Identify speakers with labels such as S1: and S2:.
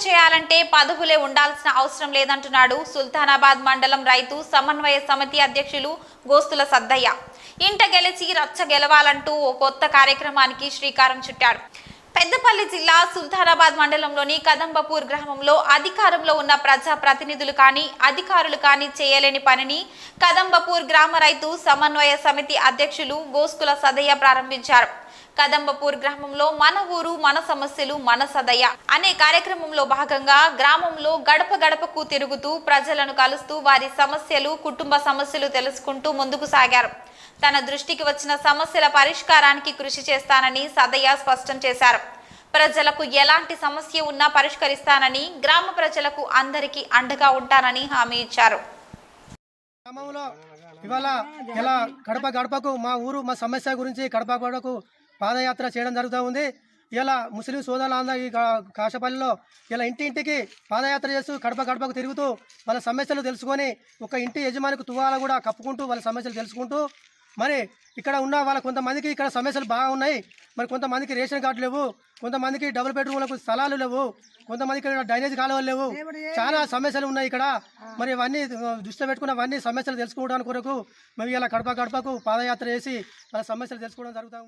S1: చేయాలంటే పదవులే ఉండాల్సిన అవసరం లేదంటున్నాడు సుల్తానాబాద్ మండలం రైతు సమన్వయ సమితి అధ్యక్షులు గోస్తుల సద్దయ్య. ఇంట గెలిచి రచ్చ గెలవాలంటూ ఓ కొత్త కార్యక్రమానికి శ్రీకారం చుట్టాడు. పెద్దపల్లి జిల్లా సుల్తానాబాద్ మండలంలోని కదంబపూర్ గ్రామంలో అధికారంలో ఉన్న ప్రజా ప్రతినిధులు కానీ అధికారులు కానీ చేయలేని పనిని కదంబపూర్ గ్రామ రైతు సమన్వయ సమితి అధ్యక్షులు గోస్తుల సదయ్య ప్రారంభించారు. కదంబపూర్ గ్రామంలో మన ఊరు మన సమస్యలు మన సదయ్య అనే కార్యక్రమంలో భాగంగా గ్రామంలో గడప గడపకు తిరుగుతూ ప్రజలను కలుస్తూ వారి సమస్యలు కుటుంబ సమస్యలు తెలుసుకుంటూ ముందుకు సాగారు. తన దృష్టికి వచ్చిన సమస్యల పరిష్కారానికి కృషి చేస్తానని సదయ్య స్పష్టం చేశారు. ప్రజలకు ఎలాంటి సమస్య ఉన్నా పరిష్కరిస్తానని, గ్రామ ప్రజలకు అందరికీ అండగా ఉంటానని హామీ ఇచ్చారు.
S2: గ్రామంలో ఇవాళ ఇలా గడప గడపకు మా ఊరు మా సమస్య గురించి గడప గడపకు పాదయాత్ర చేయడం జరుగుతూ ఉంది. ఇలా ముస్లిం సోదరులందరూ ఈ కాశపల్లిలో ఇలా ఇంటింటికి పాదయాత్ర చేస్తూ గడప గడపకు తిరుగుతూ వాళ్ళ సమస్యలు తెలుసుకొని ఒక ఇంటి యజమానికి తువాల కూడా కప్పుకుంటూ వాళ్ళ సమస్యలు తెలుసుకుంటూ మరి ఇక్కడ ఉన్న వాళ్ళ కొంతమందికి ఇక్కడ సమస్యలు బాగా ఉన్నాయి. మరి కొంతమందికి రేషన్ కార్డు లేవు, కొంతమందికి డబుల్ బెడ్రూమ్లకు స్థలాలు లేవు, కొంతమందికి డ్రైనేజ్ కాలువలు లేవు, చాలా సమస్యలు ఉన్నాయి ఇక్కడ. మరి ఇవన్నీ దృష్టి పెట్టుకున్న అవన్నీ సమస్యలు తెలుసుకోవడానికి కొరకు మేము ఇలా గడప గడపకు పాదయాత్ర చేసి వాళ్ళ సమస్యలు తెలుసుకోవడం జరుగుతాం.